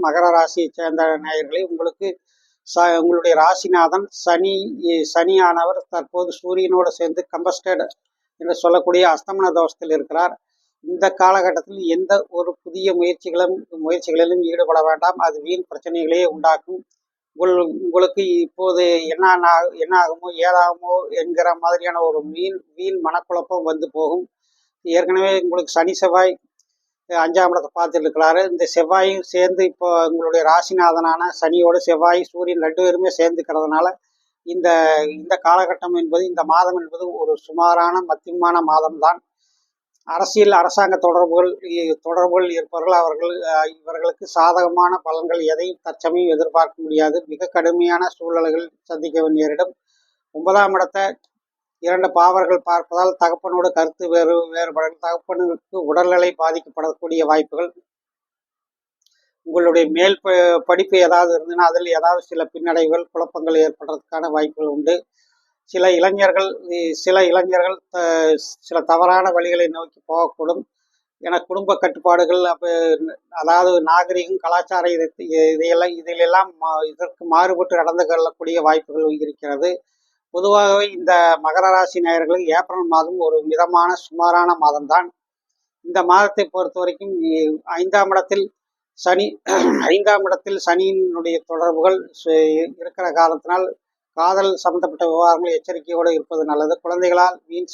மகர ராசியைச் சேர்ந்த நேயர்களே, உங்களுக்கு உங்களுடைய ராசிநாதன் சனியானவர் தற்போது சூரியனோடு சேர்ந்து கம்பஸ்டட் என்று சொல்லக்கூடிய அஸ்தமன தோஷத்தில் இருக்கிறார். இந்த காலகட்டத்தில் எந்த ஒரு புதிய முயற்சிகளிலும் ஈடுபட வேண்டாம். அது வீண் பிரச்சனைகளையே உண்டாக்கும். உங்களுக்கு இப்போது என்ன ஆகுமோ ஏதாகுமோ என்கிற மாதிரியான ஒரு வீண் மனக்குழப்பம் வந்து போகும். ஏற்கனவே உங்களுக்கு சனி செவ்வாய் 5ஆம் இடத்தை பார்த்துட்டு இருக்கிறாரு. இந்த செவ்வாயும் சேர்ந்து இப்போ உங்களுடைய ராசிநாதனான சனியோடு செவ்வாய் சூரியன் 2 பேருமே சேர்ந்துக்கிறதுனால இந்த இந்த காலகட்டம் என்பது, இந்த மாதம் என்பது ஒரு சுமாரான மத்தியமான மாதம்தான். அரசாங்க தொடர்புகள் இருப்பவர்கள் இவர்களுக்கு சாதகமான பலன்கள் எதையும் தற்சமயம் எதிர்பார்க்க முடியாது. மிக கடுமையான சூழ்நிலைகள் சந்திக்க நேரிடும். 9ஆம் இடத்தை 2 பாவர்கள் பார்ப்பதால் தகப்பனோடு கருத்து வேறுபடும். தகப்பனுக்கு உடல்நிலை பாதிக்கப்படக்கூடிய வாய்ப்புகள். உங்களுடைய மேல் படிப்பு ஏதாவது இருந்ததுன்னா அதில் ஏதாவது சில பின்னடைவுகள் குழப்பங்கள் ஏற்படுறதுக்கான வாய்ப்புகள் உண்டு. சில இளைஞர்கள் சில தவறான வழிகளை நோக்கி போகக்கூடும். என குடும்ப கட்டுப்பாடுகள் அதாவது நாகரிகம் கலாச்சார இதிலெல்லாம் இதற்கு மாறுபட்டு நடந்து கொள்ளக்கூடிய வாய்ப்புகள் இருக்கிறது. பொதுவாகவே இந்த மகர ராசி நேயர்களுக்கு ஏப்ரல் மாதம் ஒரு மிதமான சுமாரான மாதம்தான். இந்த மாதத்தை பொறுத்த வரைக்கும் 5ஆம் இடத்தில் சனியினுடைய தொடர்புகள் இருக்கிற காரணத்தினால் காதல் சம்பந்தப்பட்ட விவகாரங்கள் எச்சரிக்கையோடு இருப்பது நல்லது. குழந்தைகளால் வீண்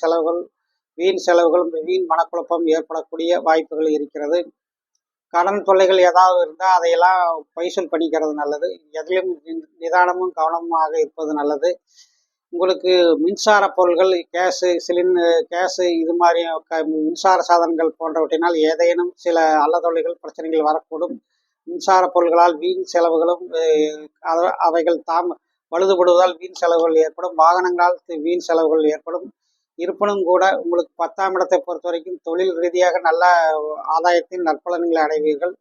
செலவுகள் வீண் மனக்குழப்பம் ஏற்படக்கூடிய வாய்ப்புகள் இருக்கிறது. கடன் தொல்லைகள் ஏதாவது இருந்தால் அதையெல்லாம் பைசல் பண்ணிக்கிறது நல்லது. எதிலும் நிதானமும் கவனமாக இருப்பது நல்லது. உங்களுக்கு மின்சார பொருள்கள், கேஸு இது மாதிரி மின்சார சாதனங்கள் போன்றவற்றினால் ஏதேனும் சில அல்லதொல்லைகள் பிரச்சனைகள் வரக்கூடும். மின்சார பொருள்களால் வீண் செலவுகளும் அவைகள் பழுதுபடுவதால் வீண் செலவுகள் ஏற்படும். வாகனங்களால் வீண் செலவுகள் ஏற்படும். இருப்பினும் கூட உங்களுக்கு 10ஆம் இடத்தை பொறுத்த வரைக்கும் தொழில் ரீதியாக நல்ல ஆதாயத்தின் நற்பலன்களை அடைவீர்கள்.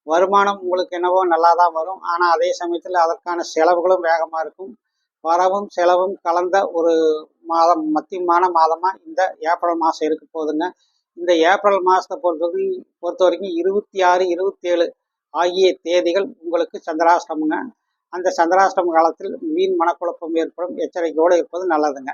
வருமானம் உங்களுக்கு என்னவோ நல்லா தான் வரும். ஆனால் அதே சமயத்தில் அதற்கான செலவுகளும் வேகமாக இருக்கும். வரவும் செலவும் கலந்த ஒரு மாதம், மத்தியமான மாதமாக இந்த ஏப்ரல் மாதம் இருக்க போகுதுங்க. இந்த ஏப்ரல் மாதத்தை பொறுத்த வரைக்கும் 26, 27 ஆகிய தேதிகள் உங்களுக்கு சந்திராஷ்டமங்க. அந்த சந்திராஷ்டம காலத்தில் வீண் மனக்குழப்பம் ஏற்படும். எச்சரிக்கையோடு இருப்பது நல்லதுங்க.